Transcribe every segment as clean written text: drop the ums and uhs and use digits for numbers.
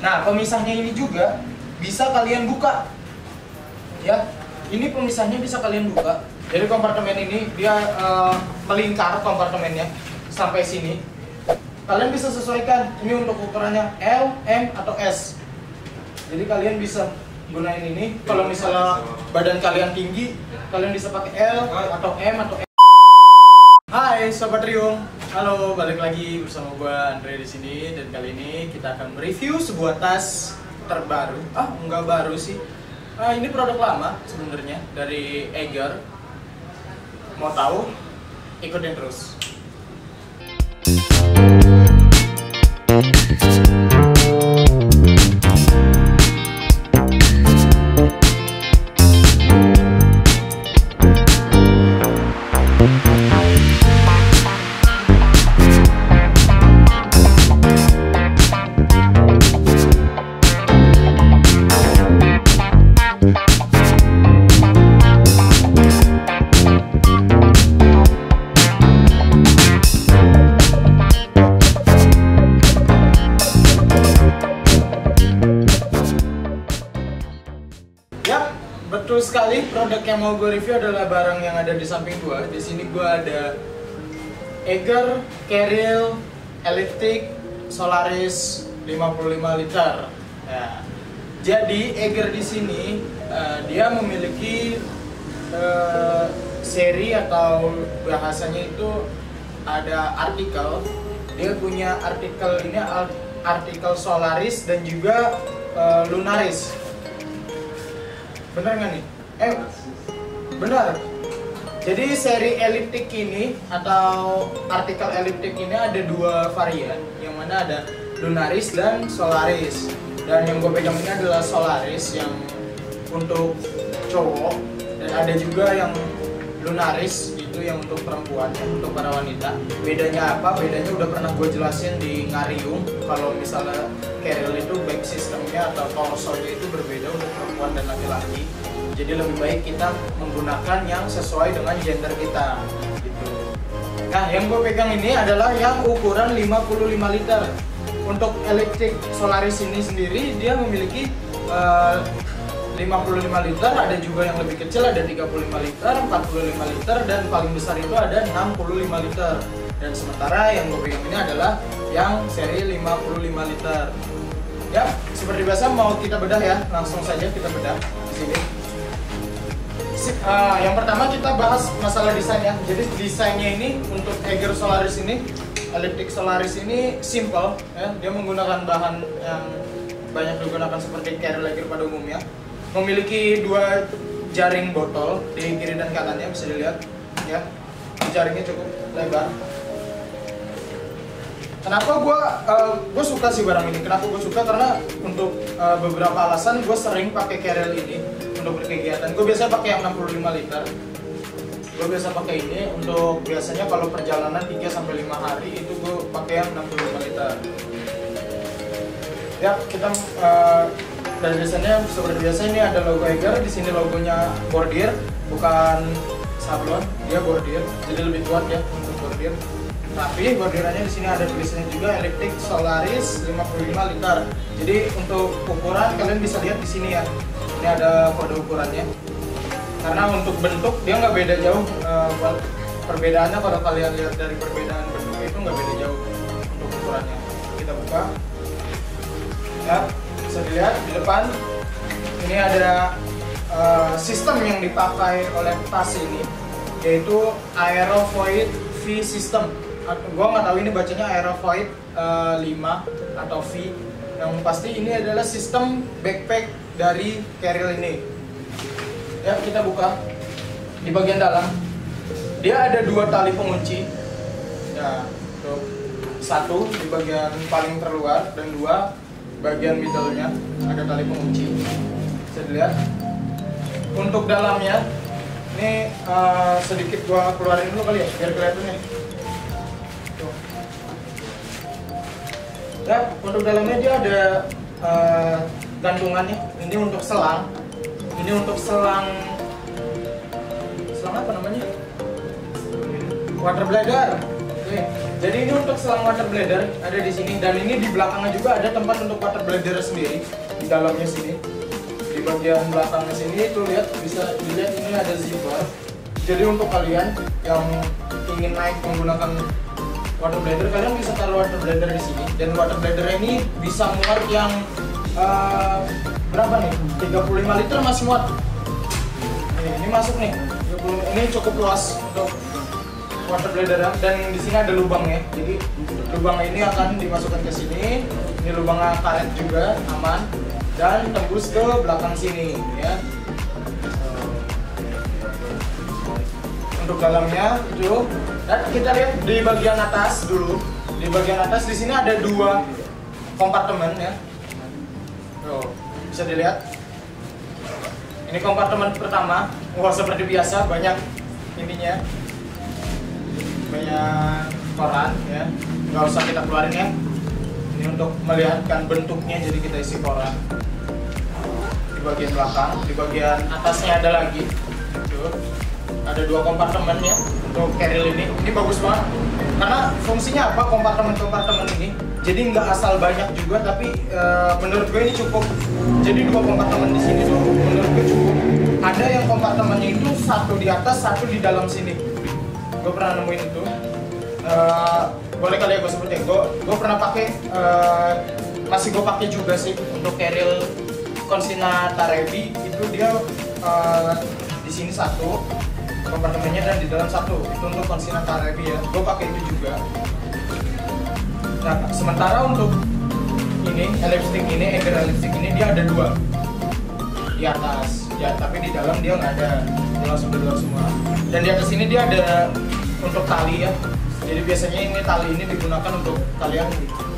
Nah, pemisahnya ini juga bisa kalian buka. Ya, ini pemisahnya bisa kalian buka. Jadi kompartemen ini dia melingkar kompartemennya sampai sini. Kalian bisa sesuaikan ini untuk ukurannya L, M, atau S. Jadi kalian bisa gunain ini. Kalau misalnya badan kalian tinggi, kalian bisa pakai L atau M atau S. Hai Sobat Riung, halo, balik lagi bersama gua Andre di sini, dan kali ini kita akan mereview sebuah tas terbaru. Enggak baru sih. Ini produk lama sebenarnya dari Eiger. Mau tahu? Ikutin terus. Betul sekali, produk yang mau gue review adalah barang yang ada di samping gue. Di sini gue ada Eiger Caril Elliptic Solaris 55 liter. Nah, jadi Eiger di sini dia memiliki seri atau bahasanya itu ada artikel. Dia punya artikel ini artikel Solaris dan juga Lunaris. Benar nggak nih? Benar. Jadi seri elliptik ini atau artikel elliptik ini ada dua varian, yang mana ada Lunaris dan Solaris. Dan yang gue pegang ini adalah Solaris yang untuk cowok, dan ada juga yang Lunaris itu yang untuk perempuan, yang untuk para wanita. Bedanya apa? Bedanya udah pernah gue jelasin di Ngariung. Kalau misalnya Caril itu back systemnya atau torsonya itu berbeda untuk perempuan dan laki-laki. Jadi lebih baik kita menggunakan yang sesuai dengan gender kita gitu. Nah, yang gue pegang ini adalah yang ukuran 55 liter. Untuk elliptic Solaris ini sendiri dia memiliki 55 liter, ada juga yang lebih kecil, ada 35 liter, 45 liter, dan paling besar itu ada 65 liter. Dan sementara yang gue pegang ini adalah yang seri 55 liter. Ya, seperti biasa mau kita bedah ya, langsung saja kita bedah di sini. Yang pertama kita bahas masalah desain ya. Jadi desainnya ini untuk Eiger Solaris ini, Elliptic Solaris ini simple ya. Dia menggunakan bahan yang banyak digunakan seperti Caril Eiger pada umumnya. Memiliki dua jaring botol di kiri dan kanannya, bisa dilihat ya. Jaringnya cukup lebar. Kenapa gue suka sih barang ini? Kenapa gue suka? Karena untuk beberapa alasan gue sering pakai Caril ini untuk berkegiatan. Gue biasa pakai yang 65 liter. Gue biasa pakai ini untuk biasanya kalau perjalanan 3-5 hari itu gue pakai yang 65 liter. Ya, kita dan biasanya seperti biasa ini ada logo Eiger. Di sini logonya bordir, bukan sablon, dia bordir. Jadi lebih kuat ya untuk bordir. Tapi bordirannya di sini ada tulisannya juga Elliptic Solaris 55 liter. Jadi untuk ukuran kalian bisa lihat di sini ya. Ini ada kode ukurannya. Karena untuk bentuk dia nggak beda jauh. Perbedaannya kalau kalian lihat dari perbedaan bentuknya itu nggak beda jauh untuk ukurannya. Kita buka. Ya, bisa dilihat di depan. Ini ada sistem yang dipakai oleh tas ini, yaitu Aerovoid V System. Gua nggak tahu ini bacanya Aerovoid 5 atau V. Yang pasti ini adalah sistem backpack dari Caril ini. Ya, kita buka. Di bagian dalam dia ada dua tali pengunci. Ya, tuh. Satu di bagian paling terluar dan dua bagian middle-nya ada tali pengunci. Bisa dilihat. Untuk dalamnya ini sedikit gua keluarin dulu kali ya biar kelihatan nih. Ya, untuk dalamnya dia ada gantungannya. Ini untuk selang. Ini untuk selang apa namanya? Water bladder. Oke. Jadi ini untuk selang water bladder ada di sini, dan ini di belakangnya juga ada tempat untuk water bladder sendiri di dalamnya sini. Di bagian belakangnya sini tuh lihat, bisa dilihat ini ada zipper. Jadi untuk kalian yang ingin naik menggunakan water bladder, kalian bisa taruh water bladder di sini, dan water bladder ini bisa muat yang berapa nih? 35 liter masih muat. Ini masuk nih. Ini cukup luas untuk water bladder, dan di sini ada lubangnya. Jadi lubang ini akan dimasukkan ke sini. Ini lubangnya karet juga, aman, dan tembus ke belakang sini ya. Untuk dalamnya itu, dan kita lihat di bagian atas dulu. Di bagian atas di sini ada 2 kompartemen ya. Tuh, bisa dilihat. Ini kompartemen pertama. Wah, seperti biasa banyak ininya, banyak koran ya. Nggak usah kita keluarin ya. Ini untuk melihatkan bentuknya, jadi kita isi koran. Di bagian belakang, di bagian atasnya ada lagi. Tuh, ada 2 kompartemen ya untuk carrier ini. Ini bagus banget. Karena fungsinya apa kompartemen-kompartemen ini? Jadi nggak asal banyak juga, tapi menurut gue ini cukup. Jadi 2 kompartemen di sini tuh menurut gue cukup. Ada yang kompartemennya itu 1 di atas, 1 di dalam sini. Gue pernah nemuin itu. Boleh kali ya gue sebutin. Gue pernah pakai, masih gue pakai juga sih untuk carrier Consina Tarebi. Itu dia di sini 1 kompartemennya, dan di dalam 1 itu untuk Consina Tarebi ya. Gue pakai itu juga. Nah, sementara untuk ini lipstick ini, Eger lipstick ini dia ada 2 di atas ya, tapi di dalam dia nggak ada, dia langsung di luar semua. Dan di atas ini dia ada untuk tali ya. Jadi biasanya ini tali ini digunakan untuk kalian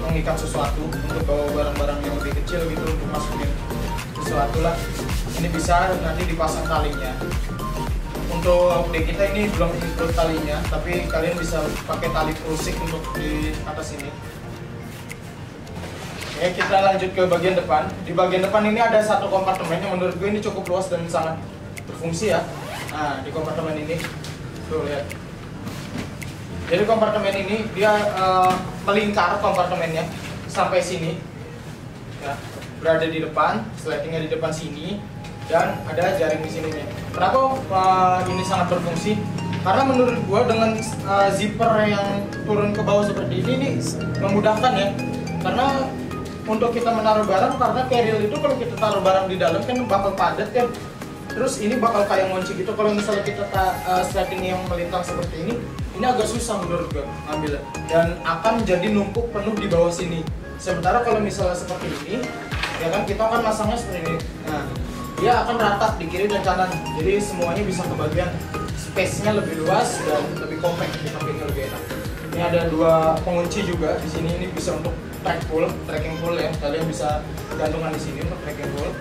mengikat sesuatu, untuk bawa barang-barang yang lebih kecil gitu, untuk masukin sesuatu lah. Ini bisa nanti dipasang talinya. Untuk di kita ini belum include talinya, tapi kalian bisa pakai tali prusik untuk di atas ini. Oke, kita lanjut ke bagian depan. Di bagian depan ini ada 1 kompartemen yang menurut gue ini cukup luas dan sangat berfungsi ya. Nah, di kompartemen ini tuh lihat. Jadi kompartemen ini dia melingkar kompartemennya sampai sini ya, berada di depan, slidingnya di depan sini, dan ada jaring di sini nih. Kenapa ini sangat berfungsi? Karena menurut gua dengan zipper yang turun ke bawah seperti ini memudahkan ya. Karena untuk kita menaruh barang, karena carrier itu kalau kita taruh barang di dalam kan bakal padat ya. Terus ini bakal kayak ngunci gitu. Kalau misalnya kita sliding yang melintang seperti ini agak susah menurut gua ngambilnya, dan akan jadi numpuk penuh di bawah sini. Sementara kalau misalnya seperti ini, ya kan kita akan masangnya seperti ini. Nah, dia akan rata di kiri dan kanan, jadi semuanya bisa kebagian, space-nya lebih luas dan lebih compact, dipakainya lebih enak. Ini ada 2 pengunci juga di sini. Ini bisa untuk tracking pull ya. Kalian bisa gantungan di sini untuk tracking pull.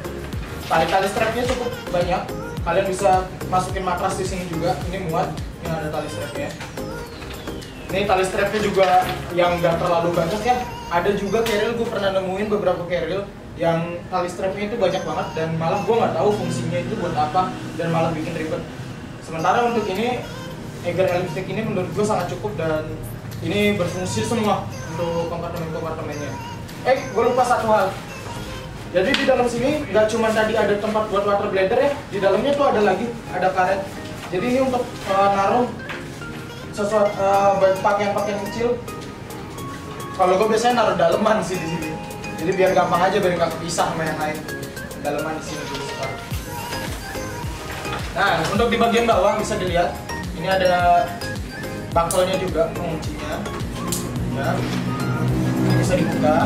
Tali strapnya cukup banyak. Kalian bisa masukin matras di sini juga. Ini muat. Ini ada tali strapnya. Ini tali strapnya juga yang nggak terlalu banyak ya. Ada juga carrier, gue pernah nemuin beberapa carrier yang tali strapnya itu banyak banget, dan malah gue nggak tahu fungsinya itu buat apa, dan malah bikin ribet. Sementara untuk ini Eger lipstick ini menurut gue sangat cukup, dan ini berfungsi semua untuk kompartemennya. Gue lupa satu hal. Jadi di dalam sini nggak cuma tadi ada tempat buat water bladder ya, di dalamnya tuh ada lagi, ada karet. Jadi ini untuk naruh sesuatu pakaian-pakaian kecil. Kalau gue biasanya naruh daleman sih di sini. Jadi biar gampang aja, biar nggak kepisah sama yang lain. Daleman di sini dulu sekarang. Nah, untuk di bagian bawah bisa dilihat, ini ada bakelnya juga, penguncinya. Ya, ini bisa dibuka.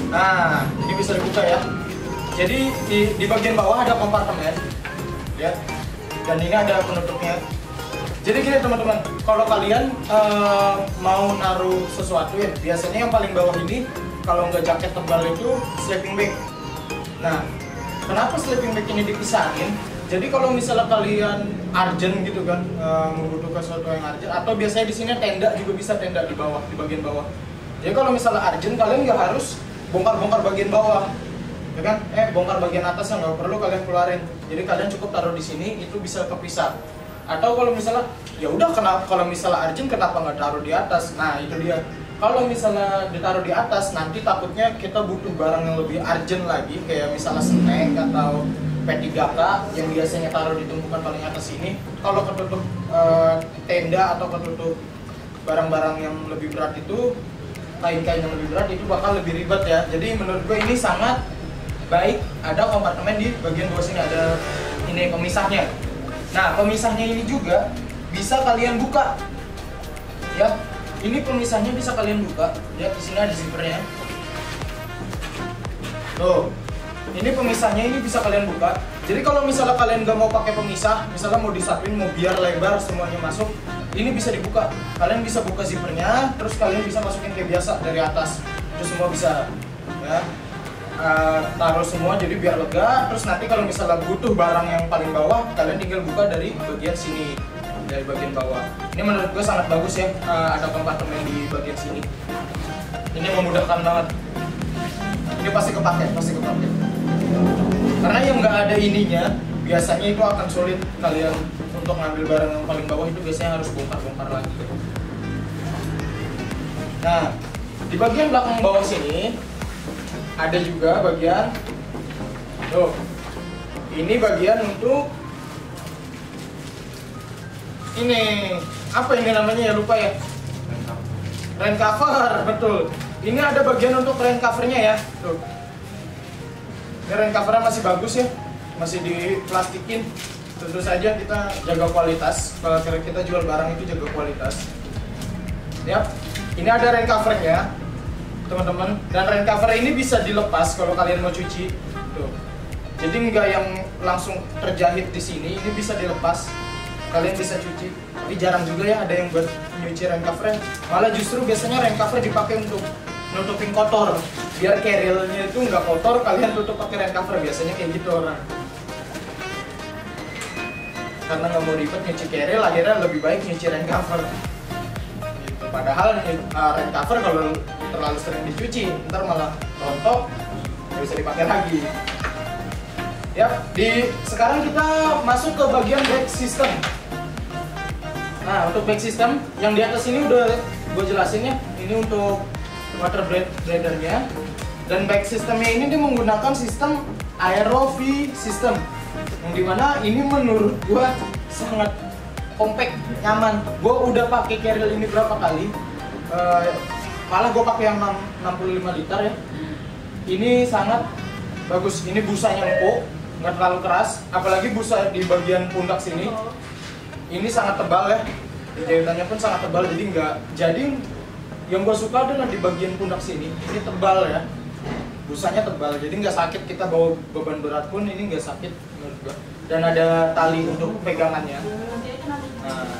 Nah, ini bisa dibuka ya. Jadi di bagian bawah ada kompartemen, ya. Dan ini ada penutupnya. Jadi gini teman-teman, kalau kalian mau naruh sesuatu ya, biasanya yang paling bawah ini kalau nggak jaket tebal itu sleeping bag. Nah, kenapa sleeping bag ini dipisahin? Jadi kalau misalnya kalian urgent gitu kan, membutuhkan sesuatu yang urgent, atau biasanya di sini tenda juga bisa, tenda di bawah, di bagian bawah. Jadi kalau misalnya urgent, kalian nggak harus bongkar-bongkar bagian bawah. ya kan? Bongkar bagian atas yang nggak perlu kalian keluarin. Jadi kalian cukup taruh di sini, itu bisa kepisah. Atau kalau misalnya ya udah, kalau misalnya urgent kenapa nggak taruh di atas? Nah itu dia. Kalau misalnya ditaruh di atas, nanti takutnya kita butuh barang yang lebih urgent lagi, kayak misalnya snack atau P3K yang biasanya taruh di tumpukan paling atas ini. Kalau ketutup tenda atau ketutup barang-barang yang lebih berat itu, kain-kain yang lebih berat itu bakal lebih ribet ya. Jadi menurut gue ini sangat baik ada kompartemen di bagian bawah sini, ada ini pemisahnya. Nah pemisahnya ini juga bisa kalian buka ya. Ini pemisahnya bisa kalian buka. Lihat di sini ada zippernya. Tuh, ini pemisahnya ini bisa kalian buka. Jadi kalau misalnya kalian nggak mau pakai pemisah, misalnya mau disatuin, mau biar lebar semuanya masuk, ini bisa dibuka. Kalian bisa buka zippernya, terus kalian bisa masukin kayak biasa dari atas. Itu semua bisa, ya. Taruh semua jadi biar lega. Terus nanti kalau misalnya butuh barang yang paling bawah, kalian tinggal buka dari bagian sini, dari bagian bawah. Ini menurut gue sangat bagus ya, ada kompartemen di bagian sini. Ini memudahkan banget. Ini pasti kepake. Karena yang nggak ada ininya, biasanya itu akan sulit kalian untuk ngambil barang yang paling bawah, itu biasanya harus bongkar-bongkar lagi. Nah, di bagian belakang bawah sini ada juga bagian, tuh, ini bagian untuk ini apa ini namanya ya, lupa ya, rain cover, betul. Ini ada bagian untuk rain covernya ya, tuh. Ini rain covernya masih bagus ya, masih diplastikin. Tentu saja kita jaga kualitas. Kalau kita jual barang itu jaga kualitas. Ya, ini ada rain covernya, teman-teman. Dan rain cover ini bisa dilepas kalau kalian mau cuci, tuh. Jadi nggak yang langsung terjahit di sini, ini bisa dilepas. Kalian bisa cuci, tapi jarang juga ya ada yang buat nyuci rain cover. Malah justru biasanya rain cover dipakai untuk nutupin kotor, biar carrielnya itu nggak kotor, kalian tutup pakai rain cover, biasanya kayak gitu orang. Karena nggak mau ribet nyuci carriel, akhirnya lebih baik nyuci rain cover. Gitu. Padahal rain cover kalau terlalu sering dicuci, ntar malah rontok, nggak bisa dipakai lagi. Ya, sekarang kita masuk ke bagian brake system. Nah, untuk brake system yang di atas ini udah gue jelasin ya. Ini untuk water bladdernya. Dan brake systemnya ini dia menggunakan sistem Aero V system, yang dimana ini menurut gue sangat compact, nyaman. Gue udah pakai carriel ini berapa kali. Malah gue pakai yang 65 liter ya. Ini sangat bagus. Ini busanya empuk, nggak terlalu keras, apalagi busa di bagian pundak sini ini sangat tebal ya, jahitannya pun sangat tebal, jadi yang gue suka adalah di bagian pundak sini ini tebal ya, busanya tebal, jadi nggak sakit, kita bawa beban berat pun ini nggak sakit menurut gue. Dan ada tali untuk pegangannya. Nah,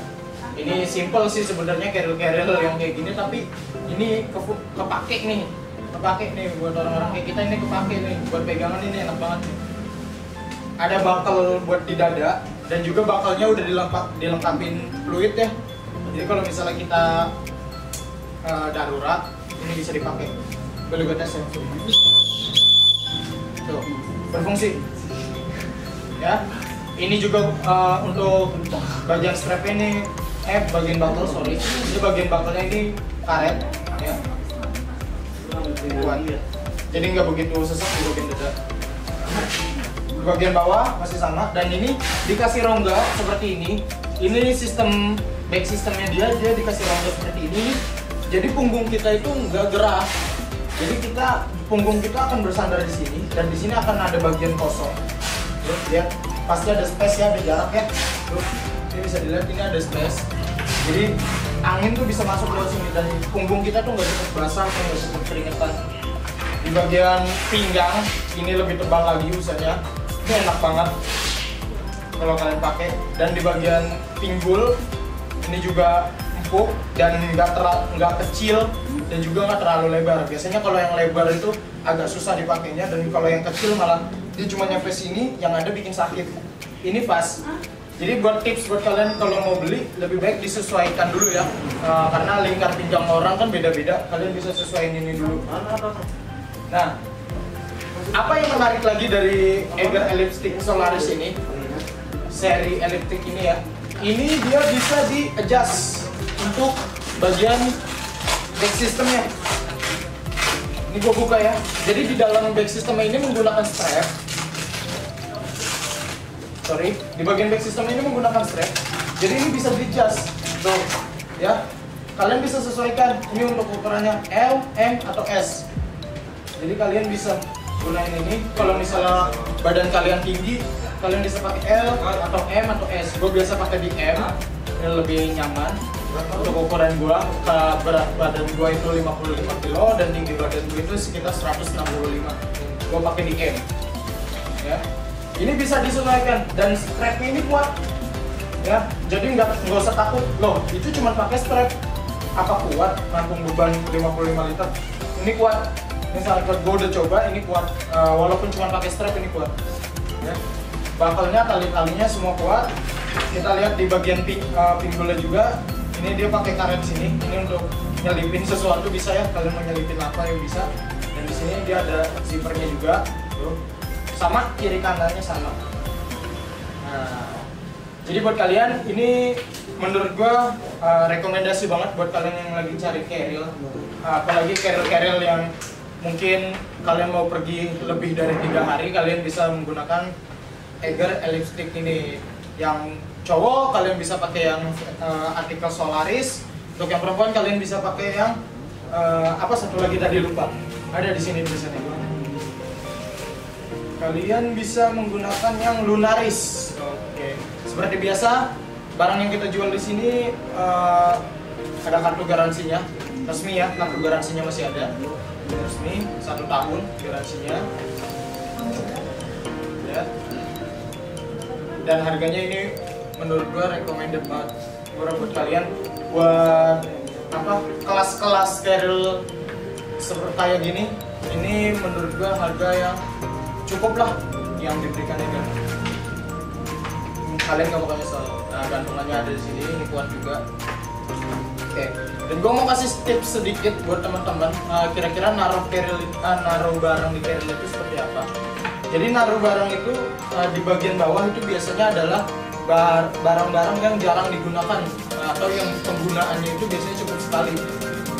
ini simple sih sebenarnya carriel yang kayak gini, tapi ini kepake nih buat orang-orang kayak kita, ini kepake nih buat pegangan, ini enak banget nih. Ada bakal buat di dada, dan juga bakalnya udah dilengkapin fluid ya. Jadi kalau misalnya kita darurat, ini bisa dipakai. Boleh gue tes ya. Tuh, berfungsi. Ya. Ini juga untuk bagian strap ini, bagian bakal, sorry. Ini bagian bakalnya ini karet, ya. Kuat. Jadi nggak begitu sesak di bagian dada. Bagian bawah masih sama, dan ini dikasih rongga seperti ini. Ini sistem back sistemnya dia dikasih rongga seperti ini. Jadi punggung kita itu nggak gerak. Jadi punggung kita akan bersandar di sini, dan di sini akan ada bagian kosong. Tuh, lihat, pasti ada space ya, ada jarak ya. Tuh, ini bisa dilihat, ini ada space. Jadi angin tuh bisa masuk lewat sini, dan punggung kita tuh nggak cepat basah, nggak cepat keringetan. Di bagian pinggang ini lebih tebal lagi busanya. Ini enak banget kalau kalian pakai. Dan di bagian pinggul ini juga empuk dan nggak kecil, dan juga nggak terlalu lebar. Biasanya kalau yang lebar itu agak susah dipakainya, dan kalau yang kecil malah dia cuma nyampe sini, yang ada bikin sakit. Ini pas. Jadi buat tips buat kalian kalau mau beli, lebih baik disesuaikan dulu ya, karena lingkar pinggang orang kan beda-beda. Kalian bisa sesuaiin ini dulu. Nah, apa yang menarik lagi dari Eiger Elliptic Solaris ini, seri elliptic ini ya, ini dia bisa di adjust untuk bagian back systemnya. Ini gua buka ya. Jadi di dalam back system ini menggunakan strap. Di bagian back system ini menggunakan strap. Jadi ini bisa di adjust. Tuh, ya. Kalian bisa sesuaikan ini untuk ukurannya L, M atau S. Jadi kalian bisa gunain ini. Kalau misalnya badan kalian tinggi, kalian bisa pakai L atau M atau S. Gue biasa pakai di M, ini lebih nyaman. Untuk ukuran gua, berat badan gua itu 55 kilo dan tinggi badan gua itu sekitar 165. Gua pakai di M. Ya. Ini bisa disesuaikan dan strapnya ini kuat. Ya, jadi nggak usah takut. Loh, itu cuma pakai strap. Apa kuat nampung beban 55 liter? Ini kuat. Misalnya gue udah coba, ini kuat. Walaupun cuma pakai strap ini kuat. Ya. Bakalnya, tali-talinya semua kuat. Kita lihat di bagian pinggulnya juga. Ini dia pakai karet sini. Ini untuk nyelipin sesuatu bisa ya. Kalian mau nyelipin apa ya bisa. Dan di sini dia ada zippernya juga. Tuh. Sama kiri kanannya sama. Nah, jadi buat kalian ini menurut gua rekomendasi banget buat kalian yang lagi cari carrier. Apalagi carrier yang mungkin kalian mau pergi lebih dari 3 hari, kalian bisa menggunakan Eiger Elliptic ini. Yang cowok kalian bisa pakai yang artikel Solaris. Untuk yang perempuan kalian bisa pakai yang apa satu lagi tadi lupa. Ada di sini tulisannya. Kalian bisa menggunakan yang Lunaris. Oke. Seperti biasa, barang yang kita jual di sini ada kartu garansinya. Resmi ya, kartu garansinya masih ada. Resmi 1 tahun garansinya. Ya. Dan harganya ini menurut gua recommended banget buat kalian buat apa kelas-kelas carrier seperti kayak gini. Ini menurut gua harga yang cukup lah yang diberikan ini. Kalian gak bakal nyesel. Nah, gantungannya ada di sini, ini kuat juga. Oke. Dan gue mau kasih tips sedikit buat teman-teman. Kira-kira naruh barang di carrier itu seperti apa? Jadi naruh barang itu di bagian bawah itu biasanya adalah barang-barang yang jarang digunakan atau yang penggunaannya itu biasanya cukup sekali.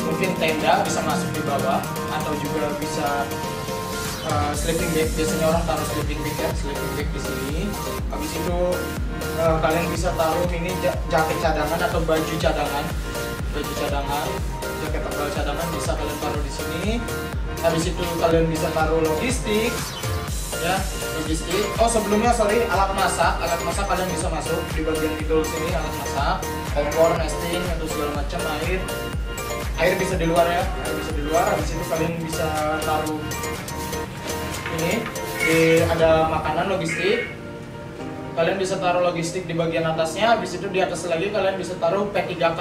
Mungkin tenda bisa masuk di bawah atau juga bisa sleeping bag. Biasanya orang taruh sleeping bag ya, sleeping bag di sini. Habis itu kalian bisa taruh ini jaket cadangan atau baju cadangan, jaket tebal cadangan bisa kalian taruh di sini. Habis itu kalian bisa taruh logistik, ya logistik. Oh sebelumnya alat masak kalian bisa masuk di bagian middle sini, alat masak, kompor, nesting atau segala macam air bisa di luar ya, Habis itu kalian bisa taruh ini ada makanan logistik. Kalian bisa taruh logistik di bagian atasnya. Habis itu di atas lagi kalian bisa taruh P3K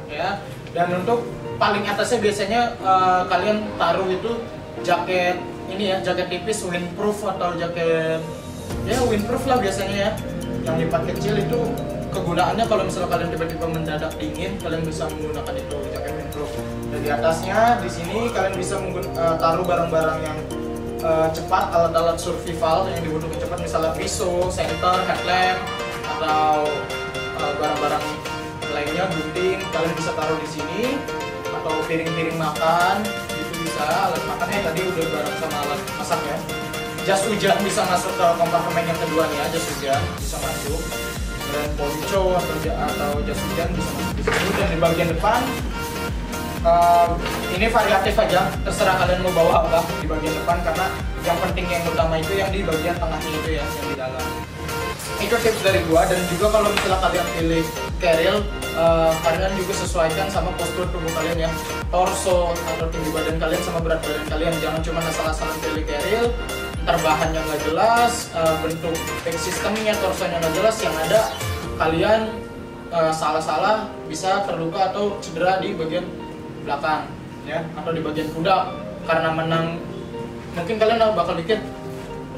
ya. Dan untuk paling atasnya biasanya kalian taruh itu jaket ini ya, jaket tipis windproof atau jaket ya windproof lah biasanya ya. Yang lipat kecil itu kegunaannya kalau misalnya kalian tiba-tiba mendadak dingin, kalian bisa menggunakan itu jaket windproof. Dan di atasnya di sini kalian bisa taruh barang-barang yang cepat, alat-alat survival yang dibutuhkan cepat, misalnya pisau, senter, headlamp, atau barang-barang lainnya, gunting, kalian bisa taruh di sini, atau piring-piring makan, itu bisa. Alat makannya tadi udah bareng sama alat masak ya. Jas hujan bisa masuk ke kompartemen yang kedua nih ya, jas hujan bisa masuk. Dan ponco atau jas hujan bisa masuk di sini. Dan di bagian depan ini variatif aja, terserah kalian mau bawa apa di bagian depan, karena yang penting yang utama itu yang di bagian tengahnya itu ya, yang di dalam. Itu tips dari gua. Dan juga kalau misalnya kalian pilih carrier, kalian juga sesuaikan sama postur tubuh kalian ya, torso atau tinggi badan kalian sama berat badan kalian. Jangan cuma asal-asalan pilih carrier, ntar bahannya nggak jelas, bentuk back systemnya, torsonya nggak jelas, yang ada kalian salah-salah bisa terluka atau cedera di bagian belakang ya, atau di bagian pundak karena menang. Mungkin kalian bakal mikir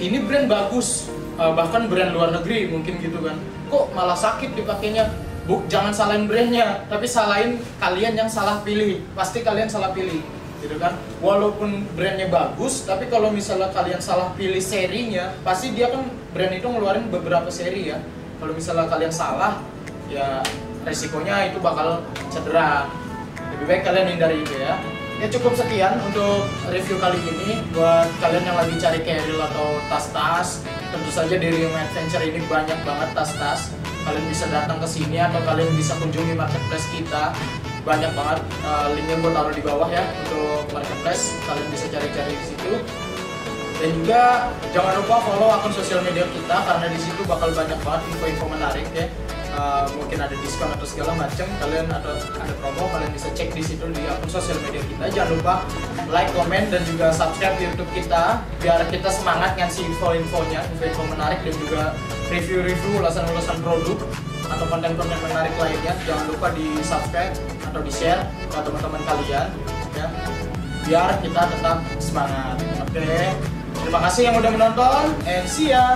ini brand bagus, bahkan brand luar negeri mungkin gitu kan, kok malah sakit dipakainya. Jangan salahin brandnya, tapi salahin kalian yang salah pilih. Pasti kalian salah pilih gitu kan. Walaupun brandnya bagus, tapi kalau misalnya kalian salah pilih serinya, pasti dia kan brand itu ngeluarin beberapa seri ya. Kalau misalnya kalian salah, ya resikonya itu bakal cedera. Lebih baik kalian hindari itu ya. Ya cukup sekian untuk review kali ini. Buat kalian yang lagi cari carrier atau tas-tas, tentu saja di Riung Adventure ini banyak banget tas-tas. Kalian bisa datang ke sini atau kalian bisa kunjungi marketplace kita. Banyak banget, linknya gue taruh di bawah ya untuk marketplace. Kalian bisa cari-cari di situ. Dan juga jangan lupa follow akun sosial media kita karena di situ bakal banyak banget info-info menarik ya. Mungkin ada diskon atau segala macam, kalian ada promo, kalian bisa cek di situ di akun sosial media kita. Jangan lupa like, comment, dan juga subscribe YouTube kita biar kita semangat ngasih info-infonya, info menarik dan juga review-review ulasan-ulasan produk atau konten-konten menarik lainnya. Jangan lupa di subscribe atau di share ke teman-teman kalian ya, biar kita tetap semangat. Oke, terima kasih yang udah menonton and see ya.